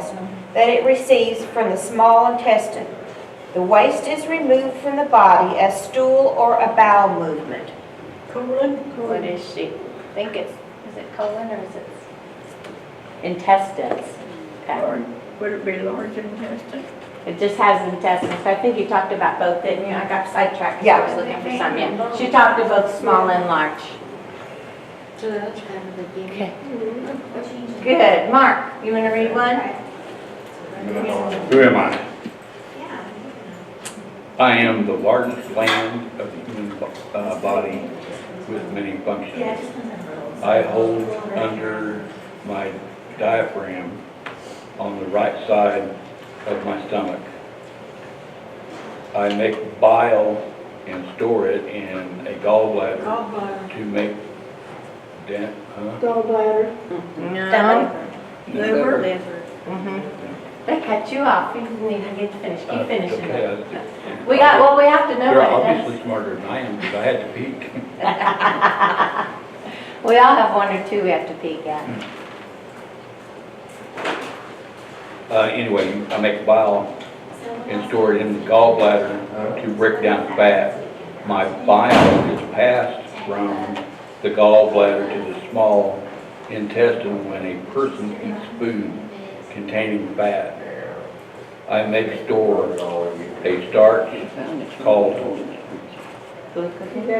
minerals that it receives from the small intestine. The waste is removed from the body as stool or a bowel movement. Colon? What is she? I think is it colon or is it intestines? Okay. Large. Would it be large intestine? It just has intestines. So I think you talked about both, didn't you? I got sidetracked. Yeah. I was looking for some. Yeah. She talked about both small and large. So that's kind of the beginning. Okay. Good. Mark, you want to read one? Who am I? I am the largest gland of the human body with many functions. I hold under my diaphragm on the right side of my stomach. I make bile and store it in a gallbladder Gallbladder. to make Gallbladder. No. Liver. Mm-hmm. They cut you off. You didn't even get to finish. Keep finishing. Okay, We have to know you're what it obviously smarter than I am because I had to peek. does. We all have one or two we have to peek at. Anyway, I make bile and store it in the gallbladder to break down fat. My bile is passed from the gallbladder to the small intestine when a person eats food containing fat. I make store a starch called glucogen.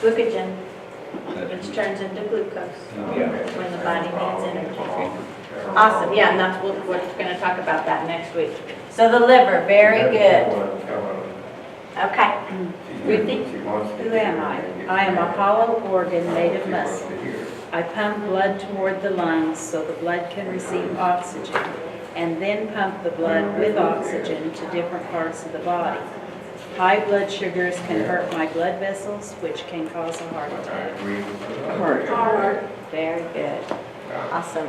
Glucogen, which turns into glucose Yeah. when the body needs energy. Awesome, yeah, and that's what we're going to talk about that next week. So the liver, very good. Okay. Ruthie? Who am I? I am a hollow organ made of muscle. I pump blood toward the lungs so the blood can receive oxygen, and then pump the blood with oxygen to different parts of the body. High blood sugars can hurt my blood vessels, which can cause a heart attack. Heart. Very good. Awesome.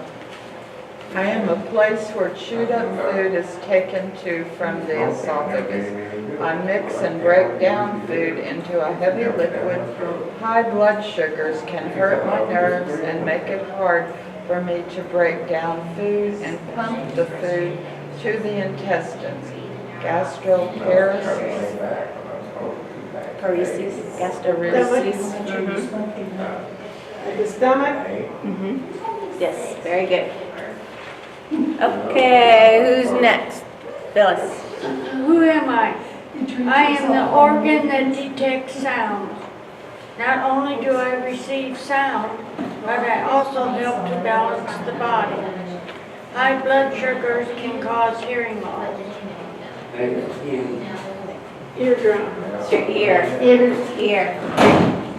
I am a place where chewed up food is taken to from the esophagus. I mix and break down food into a heavy liquid. High blood sugars can hurt my nerves and make it hard for me to break down food and pump the food to the intestines. Gastroparesis. Gastroparesis. The stomach? Yes, very good. Okay, who's next? Phyllis. Who am I? I am the organ that detects sound. Not only do I receive sound, but I also help to balance the body. High blood sugars can cause hearing loss. Eardrum. It's your ear. Ear.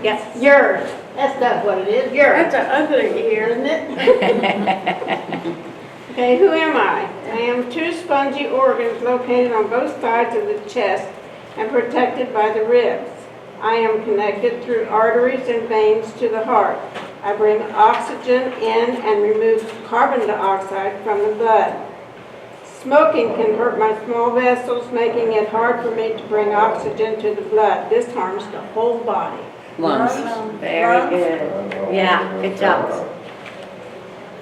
Yes. Yours. That's not what it is. Yours. That's an ugly ear, Isn't it? Okay, who am I? I am two spongy organs located on both sides of the chest and protected by the ribs. I am connected through arteries and veins to the heart. I bring oxygen in and remove carbon dioxide from the blood. Smoking can hurt my small vessels, making it hard for me to bring oxygen to the blood. This harms the whole body. Lungs. Very good. Yeah, good job.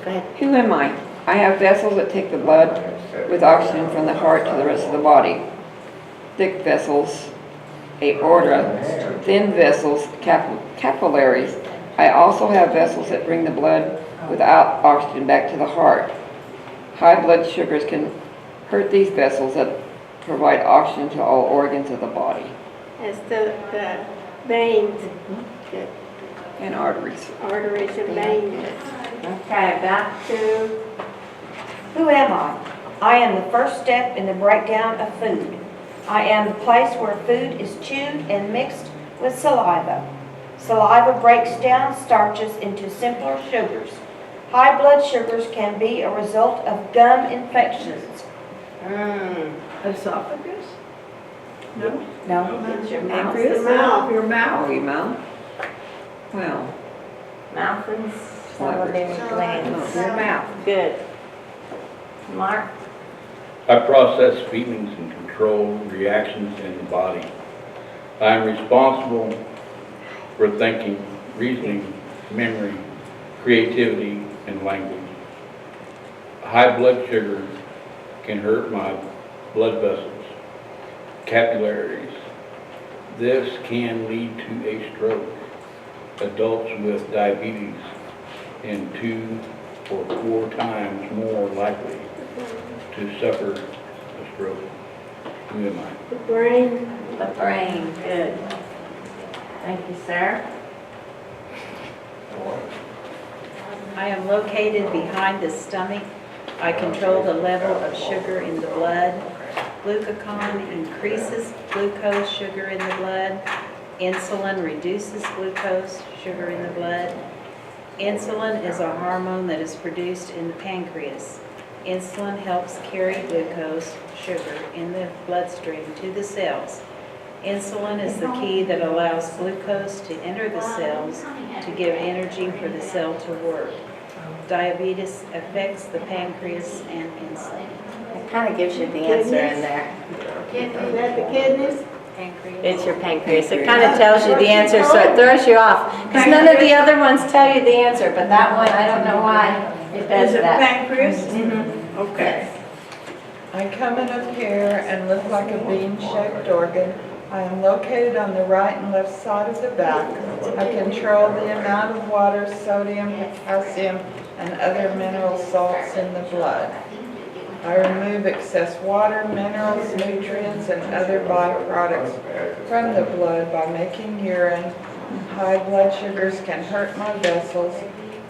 Go ahead. Who am I? I have vessels that take the blood with oxygen from the heart to the rest of the body. Thick vessels, aorta, thin vessels, capillaries. I also have vessels that bring the blood without oxygen back to the heart. High blood sugars can hurt these vessels that provide oxygen to all organs of the body. As the veins, And arteries. arteries and veins. Okay, back to Who am I? I am the first step in the breakdown of food. I am the place where food is chewed and mixed with saliva. Saliva breaks down starches into simpler sugars. High blood sugars can be a result of gum infections. Esophagus? No? it's your mouth. The mouth. Your mouth. Oh, your mouth? Well, Mouth and salivary glands. your mouth. Good. Mark? I process feelings and control reactions in the body. I am responsible for thinking, reasoning, memory, creativity, and language. High blood sugar can hurt my blood vessels, capillaries. This can lead to a stroke. Adults with diabetes and 2 or 4 times more likely to suffer a stroke. Who am I? The brain. The brain, good. Thank you, sir. I am located behind the stomach. I control the level of sugar in the blood. Glucagon increases glucose sugar in the blood. Insulin reduces glucose sugar in the blood. Insulin is a hormone that is produced in the pancreas. Insulin helps carry glucose sugar in the bloodstream to the cells. Insulin is the key that allows glucose to enter the cells to give energy for the cell to work. Diabetes affects the pancreas and insulin. It kind of gives you the answer in there. Is that the kidneys? Pancreas. It's your pancreas. It kind of tells you the answer, so it throws you off. Because none of the other ones tell you the answer, but that one, I don't know why it does Is it that. pancreas? Mhm. Okay. I come in up here and look like a bean-shaped organ. I am located on the right and left side of the back. I control the amount of water, sodium, potassium, and other mineral salts in the blood. I remove excess water, minerals, nutrients, and other byproducts from the blood by making urine. High blood sugars can hurt my vessels.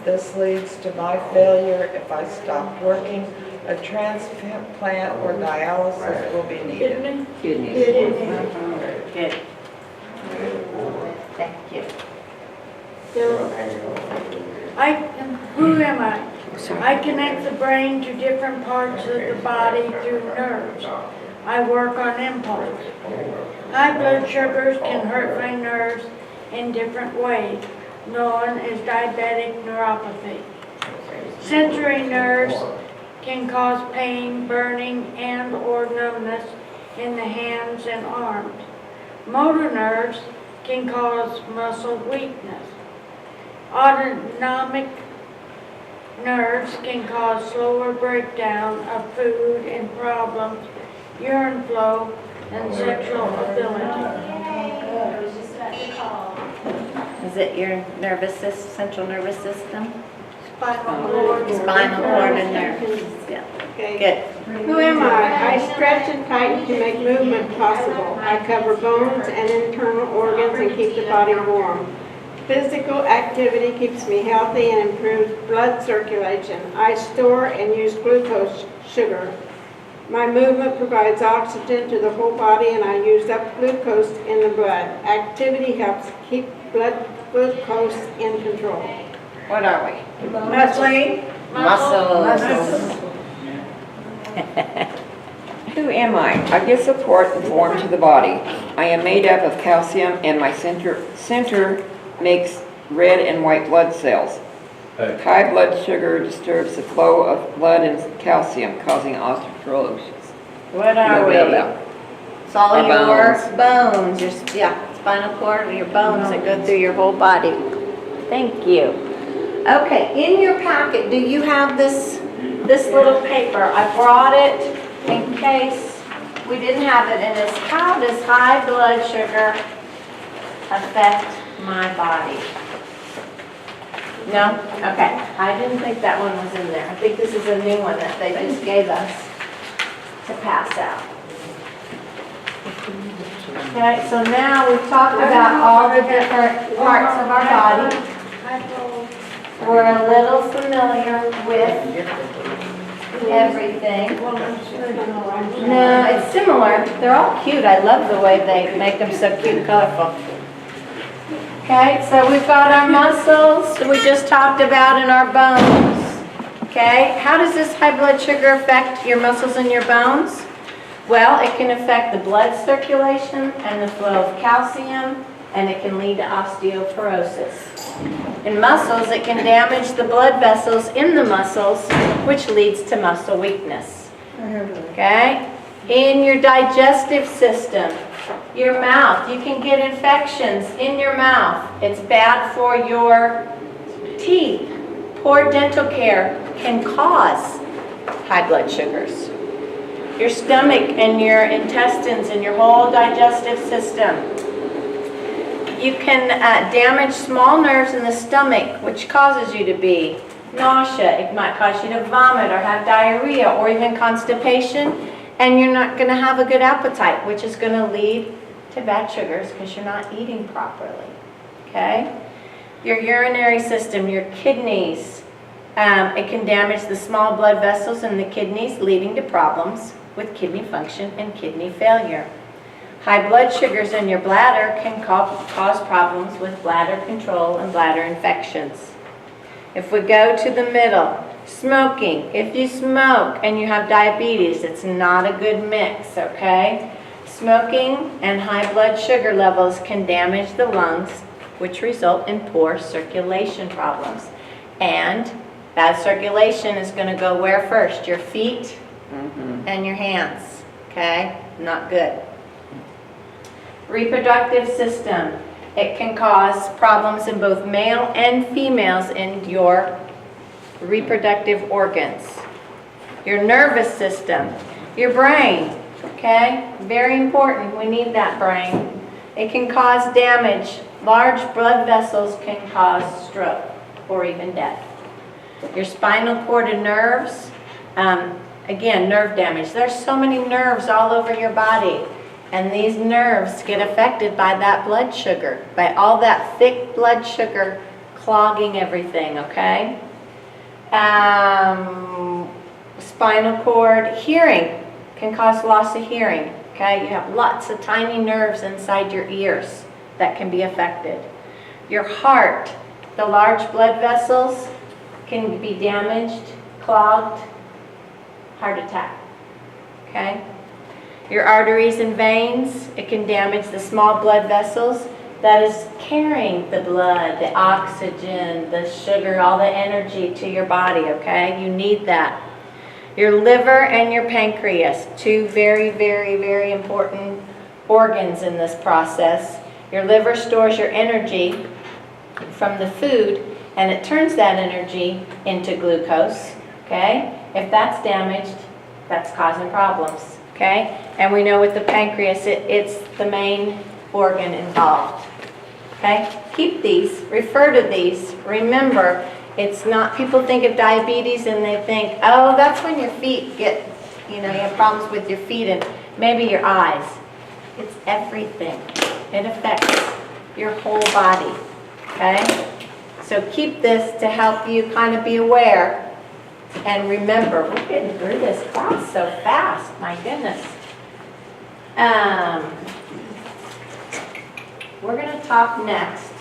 This leads to my failure if I stop working. A transplant or dialysis will be needed. Kidney? Good. Thank you. Who am I? I connect the brain to different parts of the body through nerves. I work on impulse. High blood sugars can hurt my nerves in different ways, known as diabetic neuropathy. Sensory nerves can cause pain, burning, and or numbness in the hands and arms. Motor nerves can cause muscle weakness. Autonomic nerves can cause slower breakdown of food and problems, urine flow, and sexual ability. Is it your nervous system, central nervous system? Spinal cord. Spinal cord and nerves. Yeah. Okay. Good. Who am I? I stretch and tighten to make movement possible. I cover bones and internal organs and keep the body warm. Physical activity keeps me healthy and improves blood circulation. I store and use glucose sugar. My movement provides oxygen to the whole body and I use up glucose in the blood. Activity helps keep blood glucose in control. What are we? Muscly. Muscles. Who am I? I give support and form to the body. I am made up of calcium and my center makes red and white blood cells. Hey. High blood sugar disturbs the flow of blood and calcium, causing osteoporosis. What are Little we? bit of that. It's all Our your bones, your, spinal cord, your bones that go through your whole body. Thank you. Okay, in your packet, do you have this little paper? I brought it in case we didn't have it, and it's how does high blood sugar affect my body? No? Okay, I didn't think that one was in there. I think this is a new one that they just gave us to pass out. Okay, so now we've talked about all the different parts of our body. We're a little familiar with everything. No, it's similar. They're all cute. I love the way they make them so cute and colorful. Okay, so we've got our muscles we just talked about in our bones. Okay, how does this high blood sugar affect your muscles and your bones? Well, it can affect the blood circulation and the flow of calcium, and it can lead to osteoporosis. In muscles, it can damage the blood vessels in the muscles, which leads to muscle weakness. Okay? In your digestive system, your mouth, you can get infections in your mouth. It's bad for your Poor dental care can cause high blood sugars. Your stomach and your intestines and your whole digestive system. You can damage small nerves in the stomach, which causes you to be nausea. It might cause you to vomit or have diarrhea or even constipation, and you're not going to have a good appetite, which is going to lead to bad sugars because you're not eating properly. Okay? Your urinary system, your kidneys, it can damage the small blood vessels in the kidneys, leading to problems with kidney function and kidney failure. High blood sugars in your bladder can cause problems with bladder control and bladder infections. If we go to the middle, smoking. If you smoke and you have diabetes, it's not a good mix, okay? Smoking and high blood sugar levels can damage the lungs, which result in poor circulation problems. And bad circulation is going to go where first? Your feet and your hands, okay? Not good. Reproductive system. It can cause problems in both male and females in your reproductive organs. Your nervous system, your brain, okay? Very important, we need that brain. It can cause damage. Large blood vessels can cause stroke or even death. Your spinal cord and nerves, again, nerve damage. There's so many nerves all over your body. And these nerves get affected by that blood sugar, by all that thick blood sugar clogging everything, okay? Spinal cord, hearing can cause loss of hearing, okay? You have lots of tiny nerves inside your ears that can be affected. Your heart, the large blood vessels can be damaged, clogged, heart attack, okay? Your arteries and veins, it can damage the small blood vessels that is carrying the blood, the oxygen, the sugar, all the energy to your body, okay? You need that. Your liver and your pancreas, two very, very, very important organs in this process. Your liver stores your energy from the food, and it turns that energy into glucose, okay? If that's damaged, that's causing problems. Okay, and we know with the pancreas, it's the main organ involved. Okay, keep these, refer to these. Remember, it's not, people think of diabetes and they think, oh, that's when your feet get, you have problems with your feet and maybe your eyes. It's everything. It affects your whole body. Okay, so keep this to help you kind of be aware. And remember, we're getting through this class so fast, my goodness. We're going to talk next,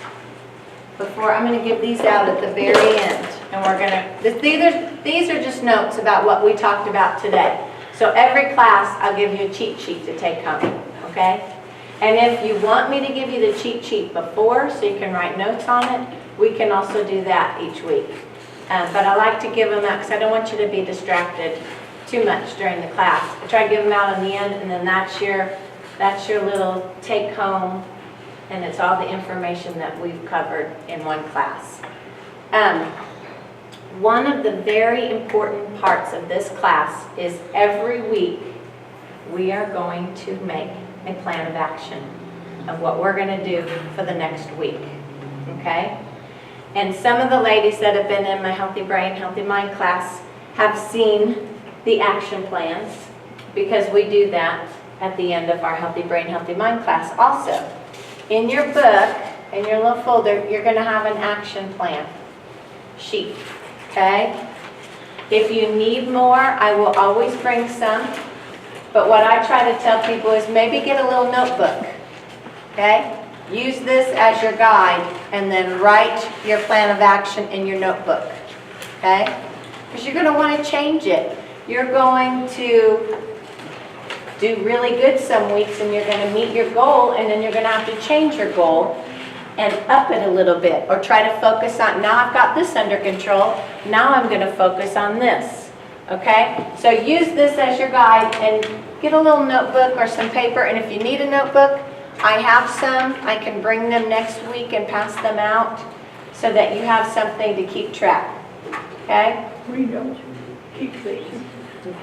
I'm going to give these out at the very end. And we're going to, these are just notes about what we talked about today. So every class, I'll give you a cheat sheet to take home, okay? And if you want me to give you the cheat sheet before, so you can write notes on it, we can also do that each week. But I like to give them out because I don't want you to be distracted too much during the class. I try to give them out in the end, and then that's your little take home, and it's all the information that we've covered in one class. One of the very important parts of this class is every week we are going to make a plan of action of what we're going to do for the next week, okay? And some of the ladies that have been in my Healthy Brain, Healthy Mind class have seen the action plans, because we do that at the end of our Healthy Brain, Healthy Mind class also. In your book, in your little folder, you're going to have an action plan sheet, okay? If you need more, I will always bring some, but what I try to tell people is maybe get a little notebook, okay? Use this as your guide, and then write your plan of action in your notebook, okay? Because you're going to want to change it. You're going to do really good some weeks, and you're going to meet your goal, and then you're going to have to change your goal and up it a little bit, or try to focus on, now I've got this under control, now I'm going to focus on this, okay? So use this as your guide, and get a little notebook or some paper, and if you need a notebook, I have some. I can bring them next week and pass them out so that you have something to keep track. okay? We don't keep these.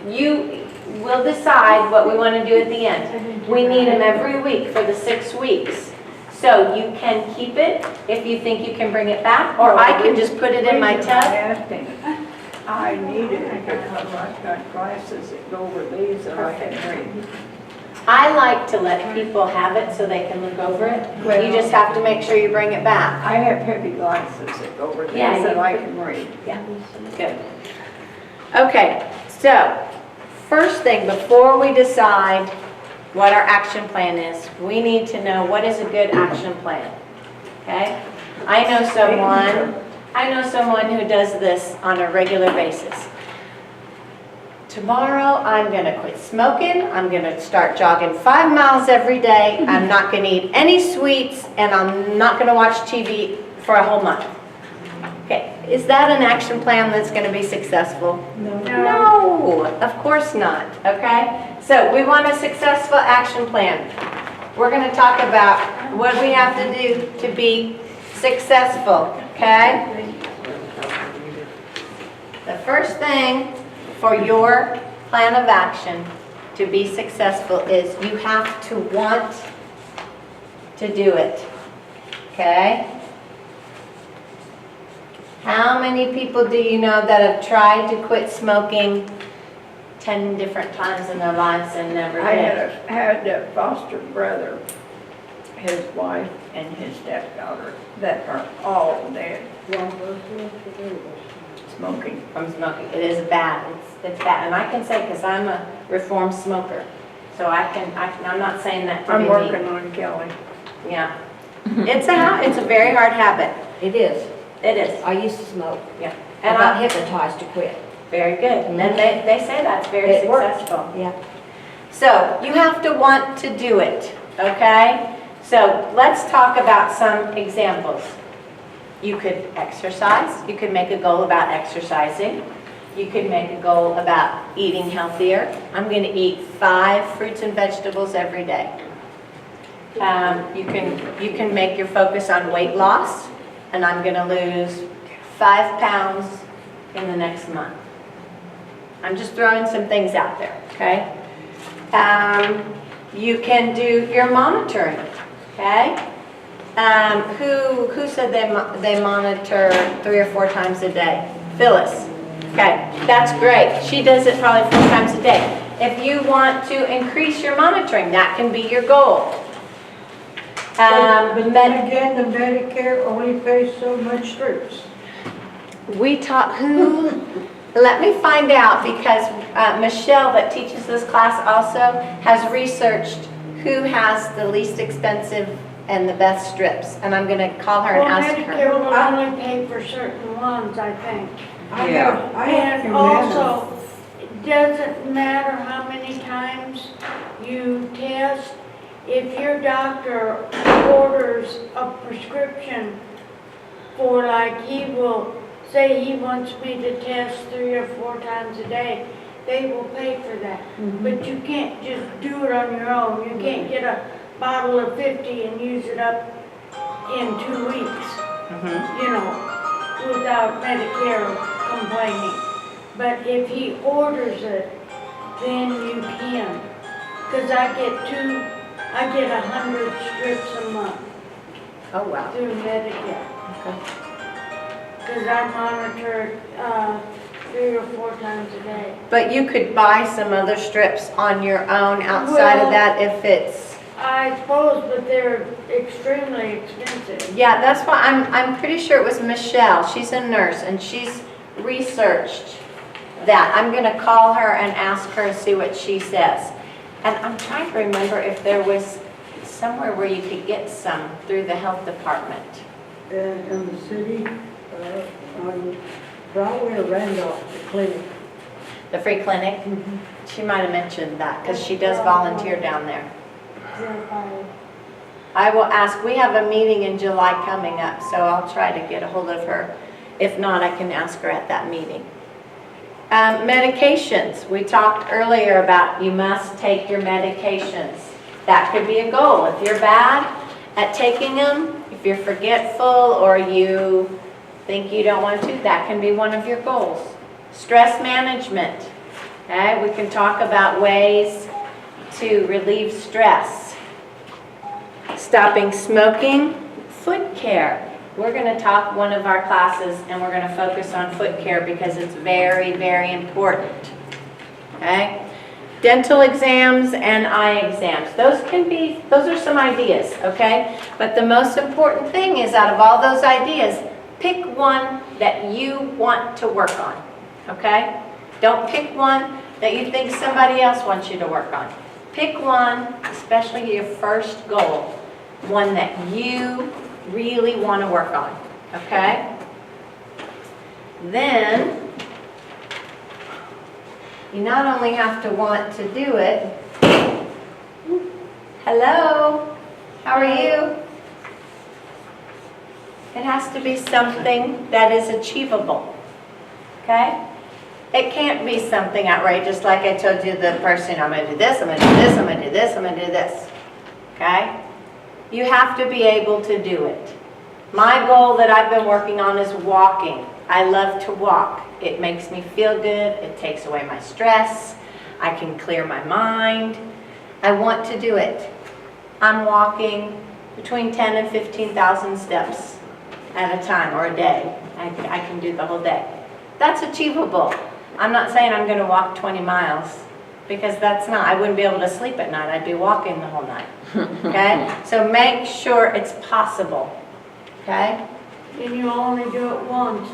You will decide what we want to do at the end. We need them every week for the 6 weeks. So you can keep it if you think you can bring it back, or I can just put it in my tub. I need it because I've got glasses that go over these that I can read. I like to let people have it so they can look over it. You just have to make sure you bring it back. I have heavy glasses that go over these Yeah, that you- I can read. Good. Okay, so first thing, before we decide what our action plan is, we need to know what is a good action plan, okay? I know someone who does this on a regular basis. Tomorrow, I'm gonna quit smoking, I'm gonna start jogging 5 miles every day, I'm not gonna eat any sweets, and I'm not gonna watch TV for a whole month. Okay, is that an action plan that's gonna be successful? No, of course not, okay? So we want a successful action plan. We're gonna talk about what we have to do to be successful, okay? The first thing for your plan of action to be successful is you have to want to do it, okay? How many people do you know that have tried to quit smoking 10 different times in their lives and never I did? had a foster brother, his wife and his stepdaughter that are all dead. Smoking. From smoking. It is bad. It's bad. And I can say, because I'm a reformed smoker, so I'm not saying that to be I'm mean. working on Kelly. Yeah. It's a very hard habit. It is. It is. I used to smoke. Yeah. I And got I, hypnotized to quit. very good. And then they say that's very It works. successful. Yeah. So you have to want to do it, okay? So let's talk about some examples. You could exercise. You could make a goal about exercising. You could make a goal about eating healthier. I'm going to eat 5 fruits and vegetables every day. You can make your focus on weight loss, and I'm going to lose 5 pounds in the next month. I'm just throwing some things out there, okay? You can do your monitoring, okay? Who said they monitor 3 or 4 times a day? Phyllis. Okay, that's great. She does it probably 4 times a day. If you want to increase your monitoring, that can be your goal. But then again, the Medicare only pays so much trips. We taught who? Let me find out, because Michelle that teaches this class also has researched who has the least expensive and the best strips. And I'm going to call her and Well, ask Medicare her. will only pay for certain ones, I think. I Yeah. have And Humana. also, it doesn't matter how many times you test, if your doctor orders a prescription for, like, he will say he wants me to test 3 or 4 times a day, they will pay for that. But you can't just do it on your own. You can't get a bottle of 50 and use it up in 2 weeks, you know, without Medicare complaining. But if he orders it, then you can. Because I get 100 strips a month Oh, wow. through Medicare. Because I monitor it 3 or 4 times a day. But you could buy some other strips on your own outside of Well- that if it's, I suppose, but they're extremely expensive. yeah, that's why I'm pretty sure it was Michelle. She's a nurse and she's researched that. I'm going to call her and ask her and see what she says. And I'm trying to remember if there was somewhere where you could get some through the health department. In the city, on Broadway or Randolph, the clinic. The free clinic? She might have mentioned that because she does volunteer down there. I will ask, we have a meeting in July coming up, so I'll try to get a hold of her. If not, I can ask her at that meeting. Medications, we talked earlier about you must take your medications. That could be a goal. If you're bad at taking them, if you're forgetful or you think you don't want to, that can be one of your goals. Stress management, okay? We can talk about ways to relieve stress. Stopping smoking, foot care. We're going to talk one of our classes and we're going to focus on foot care because it's very, very important. Okay? Dental exams and eye exams. Those are some ideas, okay? But the most important thing is out of all those ideas, pick one that you want to work on, okay? Don't pick one that you think somebody else wants you to work on. Pick one, especially your first goal, one that you really want to work on, okay? Then, you not only have to want to do it. Hello, how are you? It has to be something that is achievable, okay? It can't be something outrageous like I told you the person, I'm going to do this, I'm going to do this, I'm going to do this, I'm going to do this, okay? You have to be able to do it. My goal that I've been working on is walking. I love to walk. It makes me feel good. It takes away my stress. I can clear my mind. I want to do it. I'm walking between 10 and 15,000 steps at a time or a day. I can do the whole day. That's achievable. I'm not saying I'm going to walk 20 miles because that's not, I wouldn't be able to sleep at night. I'd be walking the whole night. Okay? So make sure it's possible. Okay? And you only do it once.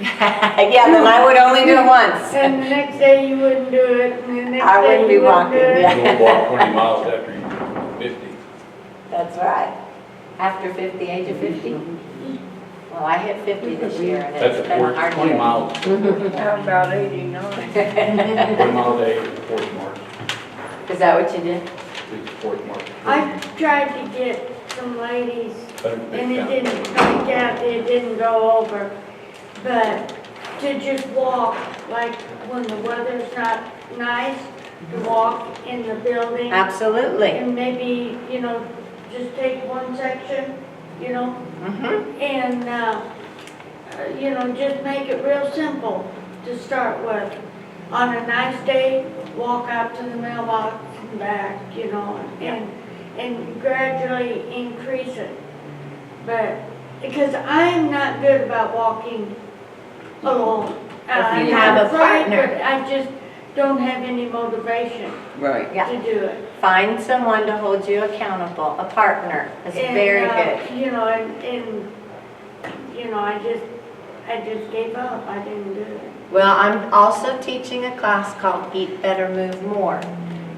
Yeah, then I would only do it once. And the next day you wouldn't do it, and the next I day wouldn't be you wouldn't walking, do it. yeah. You won't walk 20 miles after you're 50. That's right. After 50, age of 50? Well, I hit 50 this year, and That's it's a been a fourth, hard 20 year. miles, 20 How about 89? miles a day is the fourth mark. Is that what you did? It's the fourth mark. I tried to get some ladies, Better and pick it down. didn't, like Kathy, it didn't go over. But to just walk, like when the weather's not nice, to walk in the building. Absolutely. And maybe, you know, just take one section, you know, Mm-hmm. and, you know, just make it real simple to start with. On a nice day, walk out to the mailbox and back, you know, and gradually increase it. But, because I'm not good about walking alone. If you have a partner. But I just don't have any motivation Right. Yeah. to do it. Find someone to hold you accountable, a partner. That's And, very good. You know, and, you know, I just gave up. I didn't do it. Well, I'm also teaching a class called Eat Better, Move More.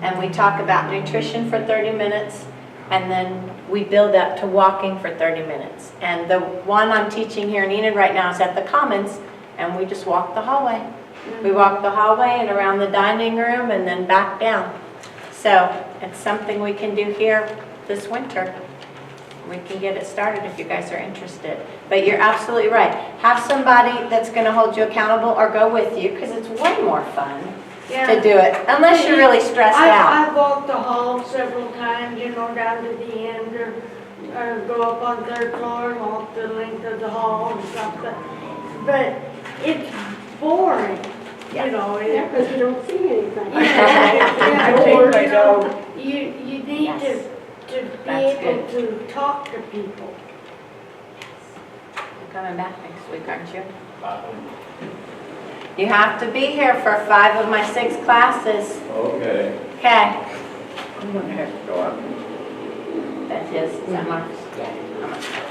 And we talk about nutrition for 30 minutes, and then we build up to walking for 30 minutes. And the one I'm teaching here in Enid right now is at the Commons, and we just walk the hallway. We walk the hallway and around the dining room and then back down. So it's something we can do here this winter. We can get it started if you guys are interested. But you're absolutely right. Have somebody that's going to hold you accountable or go with you, because it's way more fun to do it, unless you're really stressed out. I've walked the hall several times, you know, down to the end, or go up on third floor and walk the length of the hall and something. But it's boring, you know. Yeah, because you don't see anything. Yeah, I take or, my you know, dog. You need Yes. to be That's able to talk to people. You're coming back next week, aren't you? You have to be here for 5 of my 6 classes. Okay. Okay. I'm gonna have to go up. That's his. Is that Mark's? Yeah.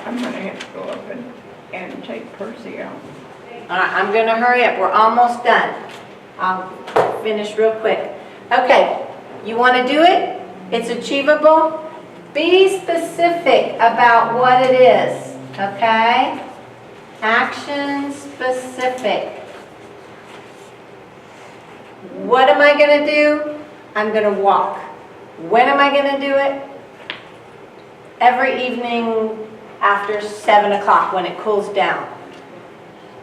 I'm gonna have to go up and take Percy out. All right, I'm going to hurry up. We're almost done. I'll finish real quick. Okay, you want to do it? It's achievable. Be specific about what it is, okay? Action specific. What am I going to do? I'm going to walk. When am I going to do it? Every evening after 7 o'clock when it cools down.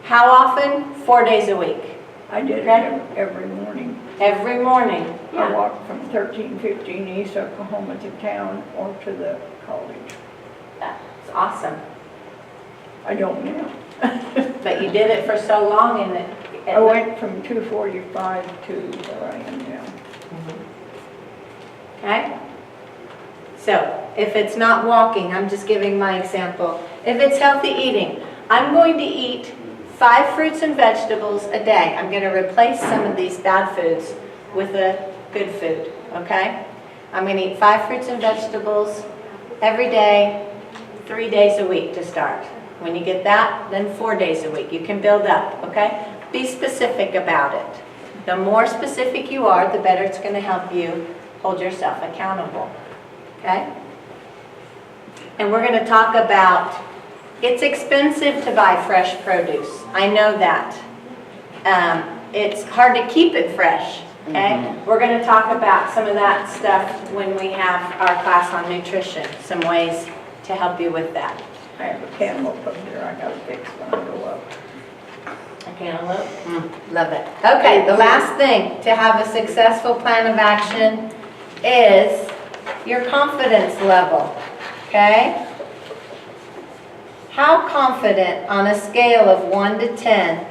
How often? 4 days a week. I did it Okay. every morning. Every morning. I walked from 1315 East Oklahoma to town or to the college. That's awesome. I don't now. But you did it for so long and it I went from 245 to where I am now. okay? So if it's not walking, I'm just giving my example. If it's healthy eating, I'm going to eat 5 fruits and vegetables a day. I'm going to replace some of these bad foods with a good food, okay? I'm going to eat 5 fruits and vegetables every day, 3 days a week to start. When you get that, then 4 days a week. You can build up, okay? Be specific about it. The more specific you are, the better it's going to help you hold yourself accountable, okay? And we're going to talk about, it's expensive to buy fresh produce. I know that. It's hard to keep it fresh, okay? We're going to talk about some of that stuff when we have our class on nutrition, some ways to help you with that. I have a cantaloupe up there I gotta fix when I go up. A cantaloupe? Love it. Okay, the last thing to have a successful plan of action is your confidence level, okay? How confident on a scale of 1 to 10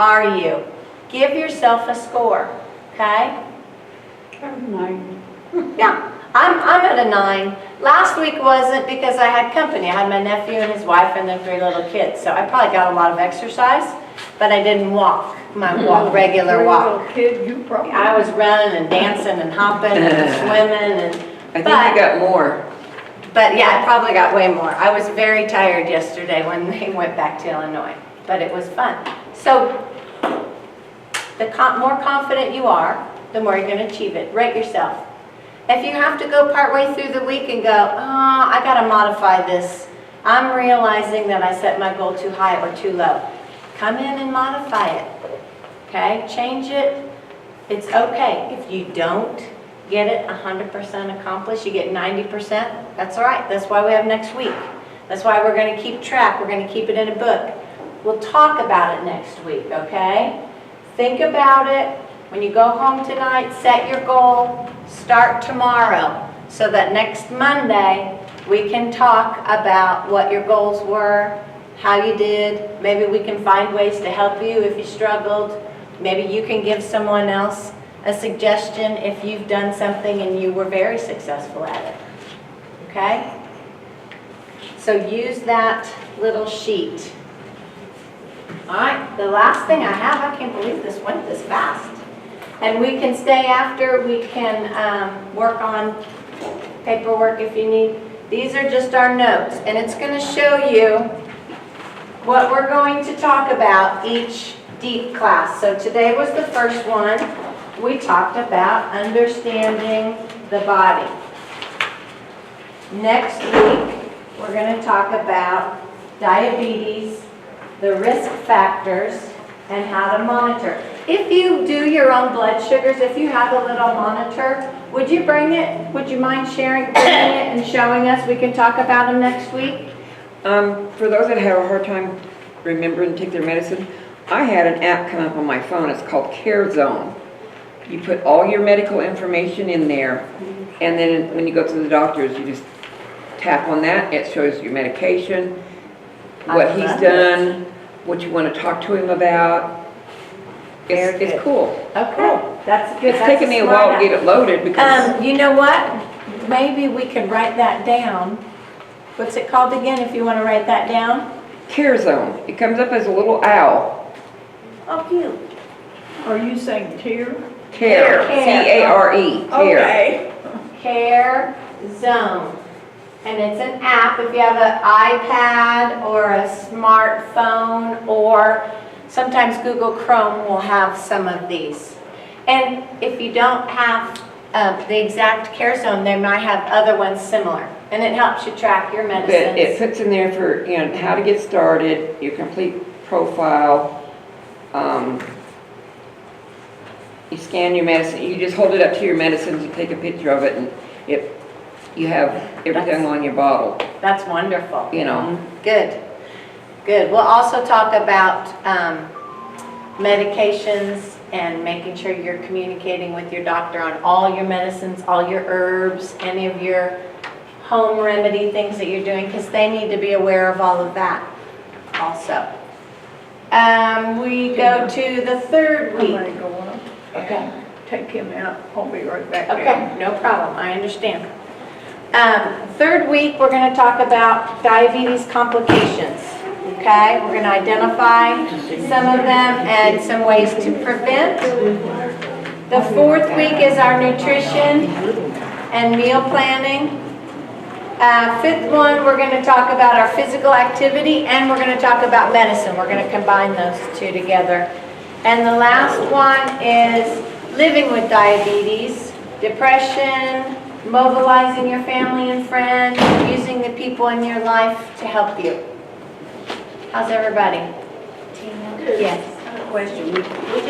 are you? Give yourself a score, okay? I'm 9. Yeah, I'm at a 9. Last week wasn't because I had company. I had my nephew and his wife and their 3 little kids. So I probably got a lot of exercise, but I didn't walk my regular walk. Little kid, you probably. I was running and dancing and hopping and swimming and. I think I got more. But yeah, I probably got way more. I was very tired yesterday when they went back to Illinois, but it was fun. So the more confident you are, the more you're going to achieve it. Rate yourself. If you have to go partway through the week and go, oh, I got to modify this. I'm realizing that I set my goal too high or too low. Come in and modify it. Okay? Change it. It's okay. If you don't get it 100% accomplished, you get 90%, that's all right. That's why we have next week. That's why we're going to keep track. We're going to keep it in a book. We'll talk about it next week, okay? Think about it. When you go home tonight, set your goal. Start tomorrow so that next Monday we can talk about what your goals were, how you did. Maybe we can find ways to help you if you struggled. Maybe you can give someone else a suggestion if you've done something and you were very successful at it. Okay? So use that little sheet. All right, the last thing I have, I can't believe this went this fast. And we can stay after, we can work on paperwork if you need. These are just our notes, and it's going to show you what we're going to talk about each deep class. So today was the first one. We talked about understanding the body. Next week, we're going to talk about diabetes, the risk factors, and how to monitor. If you do your own blood sugars, if you have a little monitor, would you bring it? Would you mind bringing it and showing us? We can talk about them next week. For those that have a hard time remembering to take their medicine, I had an app come up on my phone. It's called CareZone. You put all your medical information in there, and then when you go to the doctors, you just tap on that. It shows your medication, what he's done, what you want to talk to him about. It's cool. Okay, that's good. It's taken me a while to get it loaded because You know what? Maybe we could write that down. What's it called again if you want to write that down? CareZone. It comes up as a little owl. Oh, cute. Are you saying tear? Care. C-A-R-E. Care. Okay. Care Zone. And it's an app if you have an iPad or a smartphone, or sometimes Google Chrome will have some of these. And if you don't have the exact Care Zone, they might have other ones similar. And it helps you track your But medicines. it puts in there for, how to get started, your complete profile. You scan your medicine, you just hold it up to your medicines, you take a picture of it, and you have everything on your bottle, That's wonderful. Good. Good. We'll also talk about medications and making sure you're communicating with your doctor on all your medicines, all your herbs, any of your home remedy things that you're doing, because they need to be aware of all of that also. We go to the third I week. may go on. Okay. Take him out, I'll be right back down. Okay, no problem, I understand. Third week, we're gonna talk about diabetes complications, okay? We're gonna identify some of them and some ways to prevent. The fourth week is our nutrition and meal planning. Fifth one, we're gonna talk about our physical activity and we're gonna talk about medicine. We're gonna combine those two together. And the last one is living with diabetes, depression, mobilizing your family and friends, using the people in your life to help you. How's everybody? Tina? Yes. I have a question. We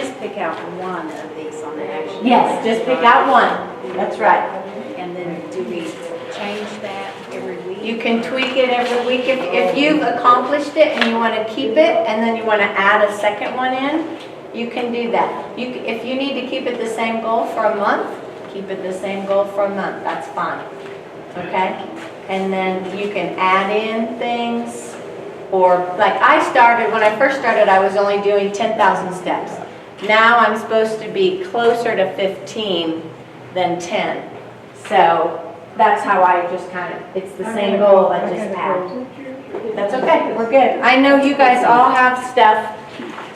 just pick out one of these on the action. Yes, just pick out one. That's right. And then do we change that every week? You can tweak it every week. If you've accomplished it and you want to keep it and then you want to add a second one in, you can do that. If you need to keep it the same goal for a month, keep it the same goal for a month. That's fine. Okay? And then you can add in things. Or like when I first started, I was only doing 10,000 steps. Now I'm supposed to be closer to 15 than 10. So that's how I just it's the same goal, I just add. That's okay, we're good. I know you guys all have stuff,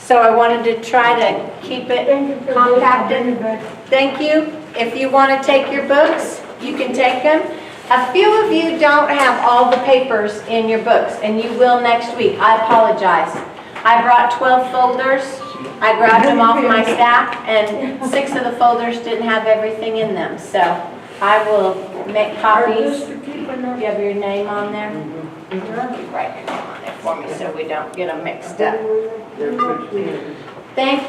so I wanted to try to keep it compacted. Thank you. If you want to take your books, you can take them. A few of you don't have all the papers in your books, and you will next week. I apologize. I brought 12 folders. I grabbed them off my stack, and 6 of the folders didn't have everything in them. So I will make copies. Do you have your name on there? Write your name on there for me so we don't get them mixed up. Thank you.